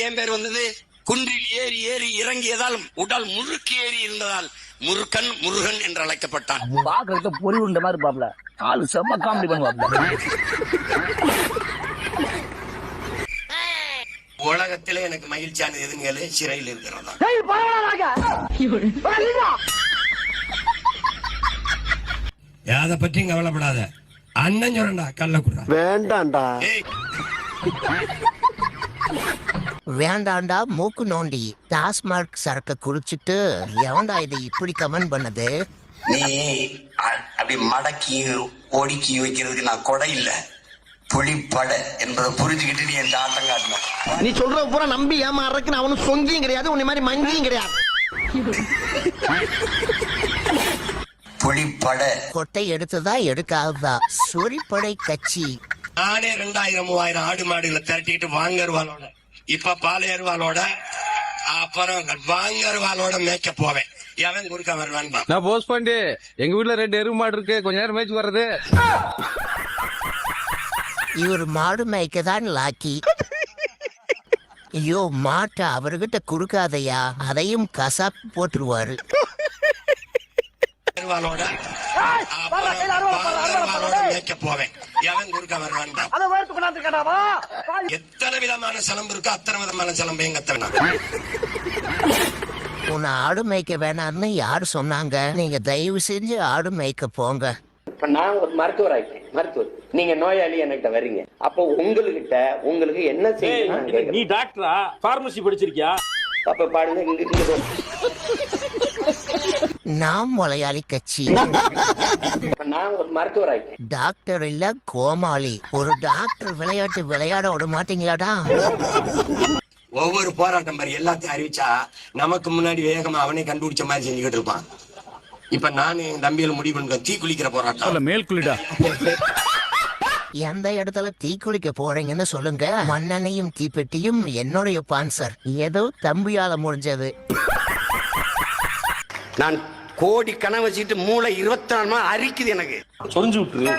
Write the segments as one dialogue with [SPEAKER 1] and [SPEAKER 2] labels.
[SPEAKER 1] ஏன் பேர் வந்தது? குன்றில் ஏறி ஏறி இறங்கியதால் உடல் முறுக்கு ஏறி இருந்ததால் முருகன் முருகன் என்று அழைக்கப்பட்டான்.
[SPEAKER 2] பாக்குறது பொறி உண்ட மாதிரி பாப்ல ஆளு செம்ம காமெடி பண்ணுவாப்ல.
[SPEAKER 1] உலகத்திலே எனக்கு மகிழ்ச்சியானது எதுங்க? சிறையில் இருக்கிறதா. அதை பற்றியும் கவலைப்படாத. அண்ணன் சொல்றா கல்ல குடுறா.
[SPEAKER 3] வேண்டாண்டா
[SPEAKER 4] வேண்டாண்டா மூக்கு நோண்டி டாஸ்மார்க் சரக்க குடிச்சிட்டு எவன்டா இதை இப்படி கமெண்ட் பண்ணது?
[SPEAKER 1] நீ அப்படி மடக்கி ஒடுக்கி வைக்கிறதுக்கு நான் கொடை இல்ல, புலிப்பட என்பதை புரிஞ்சுக்கிட்டு நீ என் ஆட்டம் காட்டணும்.
[SPEAKER 3] நீ சொல்ற பூரா நம்பி ஏமாறதுக்கு நான் அவனும் சொங்கியும் கிடையாது, உன்னை மாதிரி மங்கியும் கிடையாது.
[SPEAKER 1] புலிப்பட
[SPEAKER 4] கொட்டை எடுத்ததா எடுக்காததா சொரிப்படை கட்சி.
[SPEAKER 1] நானே 2000 3000 ஆடு மாடுகளை திரட்டிக்கிட்டு வாங்கருவாளோட, இப்ப பாலையருவாளோட, அப்புறம் வாங்கருவாளோட மேய்க்க போவேன். எவன் குறுக்க வருவான்?
[SPEAKER 5] நான் போஸ்ட் பண்ணி எங்க வீட்டுல 2 எருவு மாடு இருக்கு, கொஞ்ச நேரம் மேய்ச்சி வர்றது.
[SPEAKER 4] இவர் மாடு மேய்க்கதான் லாக்கி. ஐயோ மாட்டை அவர்கிட்ட குடுக்காதையா, அதையும் கசாப்பு போட்டுருவாரு.
[SPEAKER 1] மேய்க்க போவேன். எவன் குறுக்க வருவான்? எத்தனை விதமான சிலம்பு இருக்கோ அத்தனை விதமான சிலம்பையும் கத்தணும்.
[SPEAKER 4] உன்னை ஆடு மேய்க்க வேணாம்னு யாரு சொன்னாங்க? நீங்க தயவு செஞ்சு ஆடு மேய்க்க போங்க.
[SPEAKER 6] இப்ப நான் ஒரு மருத்துவர் ஆயிட்டேன். மருத்துவர், நீங்க நோயாளி என்கிட்ட வர்றீங்க. அப்போ உங்களுக்கு என்ன செய்யணும்?
[SPEAKER 7] நீ டாக்டரா? பார்மசி படிச்சிருக்கியா?
[SPEAKER 6] அப்ப பாருங்க, இங்க
[SPEAKER 4] நாம் மலையாளி கட்சி.
[SPEAKER 6] நான் ஒரு மருத்துவர் ஆயிட்டேன்.
[SPEAKER 4] டாக்டர் இல்ல கோமாளி. ஒரு டாக்டர் விளையாட்டு விளையாட விட மாட்டீங்களாடா?
[SPEAKER 1] ஒவ்வொரு போராட்டம் மாதிரி எல்லாத்தையும் அறிவிச்சா நமக்கு முன்னாடி வேகமா அவனே கண்டுபிடிச்ச மாதிரி செஞ்சுக்கிட்டு இருப்பான். இப்ப நானு என் தம்பியில முடிவு பண்ண தீ குளிக்கிற போராட்டம்.
[SPEAKER 5] மேல் குளிடா.
[SPEAKER 4] எந்த இடத்துல தீ குளிக்க போறீங்கன்னு சொல்லுங்க. மண்ணெண்ணையும் தீப்பெட்டியும் என்னுடைய பான்சர். ஏதோ தம்பியால முடிஞ்சது.
[SPEAKER 1] நான் கோடி கனவு வச்சுட்டு மூளை 24 மணி அரிக்குது எனக்கு.
[SPEAKER 7] சொரிஞ்சு விட்டுரு.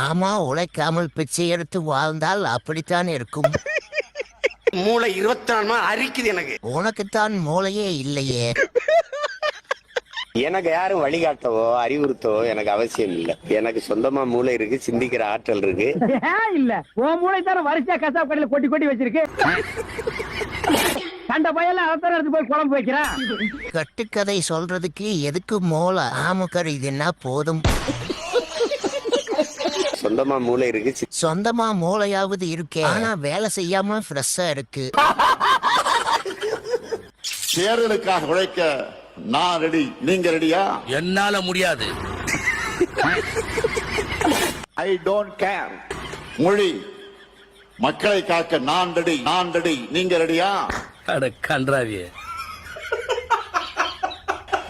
[SPEAKER 4] ஆமா, உழைக்காமல் பிச்சை எடுத்து வாழ்ந்தால் அப்படித்தான் இருக்கும்.
[SPEAKER 1] மூளை 24 மணி அரிக்குது எனக்கு.
[SPEAKER 4] உனக்குத்தான் மூளையே இல்லையே.
[SPEAKER 6] எனக்கு யாரும் வழிகாட்டவோ அறிவுறுத்தவோ எனக்கு அவசியம் இல்ல. எனக்கு சொந்தமா மூளை இருக்கு, சிந்திக்கிற ஆற்றல் இருக்கு.
[SPEAKER 2] இல்ல உன் மூளை தான வரிசையா கசாப் கடையில கொட்டி கொட்டி வச்சிருக்கு. கண்ட பையெல்லாம் அவசரம் எடுத்து போய் குழம்பு வைக்கிறான்.
[SPEAKER 4] கட்டுக்கதை சொல்றதுக்கு எதுக்கு மூளை? ஆமுக்கர் இதுன்னா போதும்.
[SPEAKER 6] சொந்தமா மூளை இருக்கு.
[SPEAKER 4] சொந்தமா மூளையாவது இருக்கே, ஆனா வேலை செய்யாம ஃப்ரெஷ்ஷா இருக்கு.
[SPEAKER 8] தேர்தலுக்காக உழைக்க நான் ரெடி, நீங்க ரெடியா?
[SPEAKER 9] என்னால முடியாது.
[SPEAKER 8] I don't care. மொழி மக்களை காக்க நான் ரெடி, நான் ரெடி, நீங்க ரெடியா?
[SPEAKER 9] அட கன்றாவியே.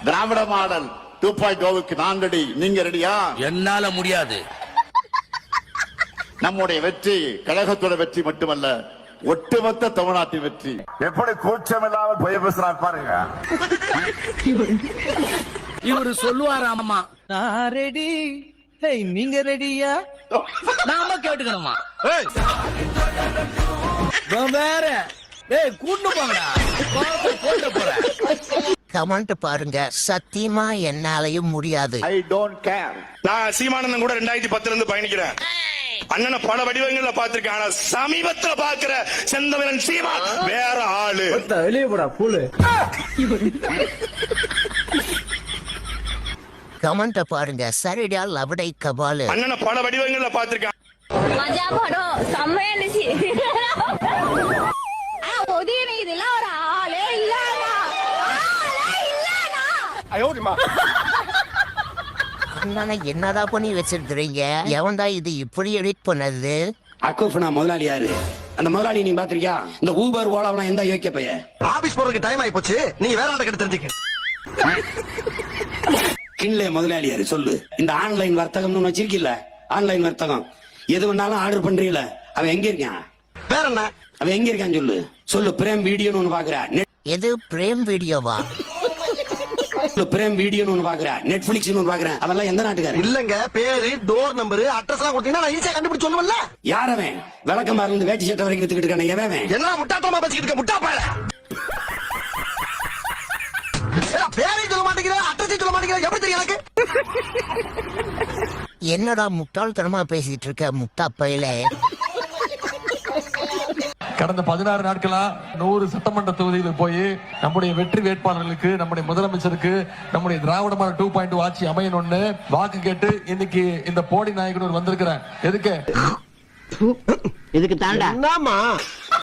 [SPEAKER 8] திராவிட மாடல் 2.0க்கு நான் ரெடி, நீங்க ரெடியா?
[SPEAKER 9] என்னால முடியாது.
[SPEAKER 8] நம்முடைய வெற்றி கழகத்தோட வெற்றி மட்டுமல்ல, ஒட்டுமொத்த தமிழ்நாட்டின் வெற்றி. எப்படி கூச்சம் இல்லாமல் பொய் பேசுறார் பாருங்க.
[SPEAKER 9] இவரு சொல்லுவாராமா,
[SPEAKER 2] நான் ரெடி, நீங்க ரெடியா?
[SPEAKER 9] நாம கேட்டுக்கணுமா? வேற கூட்டு போங்கடா.
[SPEAKER 4] கமெண்ட் பாருங்க. சத்தியமா என்னாலையும் முடியாது.
[SPEAKER 8] I don't care.
[SPEAKER 10] நான் சீமானந்தன் கூட 2010 இருந்து பயணிக்கிறேன். அண்ணனை பல வடிவங்கள்ல பாத்திருக்கேன். ஆனா சமீபத்துல பாக்குற செந்தமிழன் சீமான் வேற ஆளு.
[SPEAKER 2] வெளியே போடா பூலு.
[SPEAKER 4] கமெண்ட் பாருங்க. சரிடா லவடை கபாலு.
[SPEAKER 10] அண்ணனை பல வடிவங்கள்ல பாத்திருக்கேன்.
[SPEAKER 11] மஜா படம் செம்மையா இருந்துச்சு. உதயநிதி இதெல்லாம் ஒரு ஆளே இல்லடா.
[SPEAKER 4] அண்ணனை என்னடா பண்ணி வச்சிருக்கிறீங்க? எவன்டா இது இப்படி எடிட் பண்ணது?
[SPEAKER 1] அக்கோஃபனா முதலாளி யாரு? அந்த முதலாளி நீ பாத்திருக்கியா? இந்த ஊபர் ஓலாவெல்லாம் எந்த யோக்கிய பையன்?
[SPEAKER 3] ஆபீஸ் போறதுக்கு டைம் ஆயி போச்சு, நீங்க வேற ஆட்ட கிட்ட தெரிஞ்சுக்க.
[SPEAKER 1] கிண்லே முதலாளி யாரு சொல்லு. இந்த ஆன்லைன் வர்த்தகம்னு வச்சிருக்கீல்ல, ஆன்லைன் வர்த்தகம் எது வேணாலும் ஆர்டர் பண்றீல, அவன் எங்க இருக்கான்?
[SPEAKER 3] வேற என்ன?
[SPEAKER 1] அவன் எங்க இருக்கான்னு சொல்லு. சொல்லு. பிரேம் வீடியோன்னு ஒண்ணு பாக்குற.
[SPEAKER 4] எது பிரேம் வீடியோவா?
[SPEAKER 1] பிரேம் வீடியோன்னு ஒண்ணு பாக்குறேன், நெட்ஃபிளிக்ஸ் ஒண்ணு பாக்குறேன், அதெல்லாம் எந்த நாட்டுக்காரன்?
[SPEAKER 3] இல்லங்க பேரு டோர் நம்பர் அட்ரஸ் எல்லாம் கொடுத்தீங்கன்னா நான் ஈஸியா கண்டுபிடிச்சு சொல்லுவேன்ல.
[SPEAKER 1] யாரவன் விளக்கமா இருந்து வேட்டி சட்டை வரைக்கும் எடுத்துக்கிட்டு இருக்கானே எவன்?
[SPEAKER 3] என்ன முட்டாத்தமா பேசிக்கிட்டு இருக்க முட்டா பயல. பேரையும் சொல்ல மாட்டேங்கிற அட்ரஸையும் சொல்ல மாட்டேங்கிற எப்படி தெரியும் எனக்கு?
[SPEAKER 4] என்னடா முட்டாள்தனமா பேசிட்டு இருக்க முட்டா பையல.
[SPEAKER 5] கடந்த 16 நாட்களா 100 சட்டமன்ற தொகுதியில் போய் நம்முடைய வெற்றி வேட்பாளர்களுக்கு, நம்முடைய முதலமைச்சருக்கு, நம்முடைய திராவிட மாடல் 2.0 ஆட்சி அமையணும்னு வாக்கு கேட்டு இன்னைக்கு இந்த போடி நாயகனூர் வந்திருக்கிறேன். எதுக்கு?
[SPEAKER 3] இதுக்கு தாண்டா என்னமா